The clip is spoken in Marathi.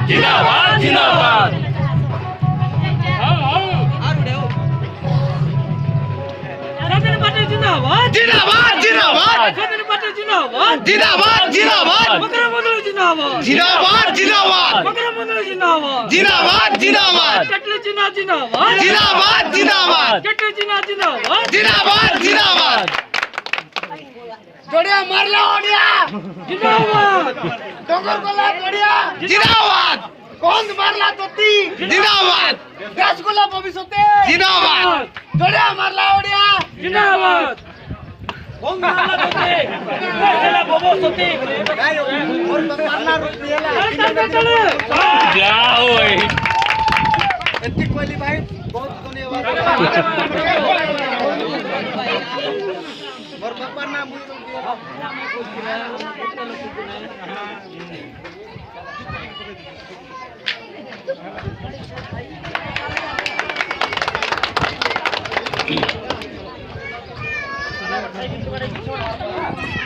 जिंदाबाद जिंदाबाद जिंदाबाद जिंदाबाद जिंदाबाद जिंदाबाद जिंदाबाद जिंदाबाद जिंदाबाद जिंदाबाद जिंदाबाद जिंदाबाद जिंदाबाद जिंदाबाद जोड़िया मारला ओडिया जिंदाबाद डोंगर कोला जोड़िया जिंदाबाद कोंद मारला तोती जिंदाबाद रसगुल्ला भविष्यते जिंदाबाद जोड़िया मारला ओडिया जिंदाबाद कोंद मारला तोती रसगुल्ला भविष्यते और मारला रुपयाला क्या होय इतनी कोहली भाई बहुत धन्यवाद और पापा नाम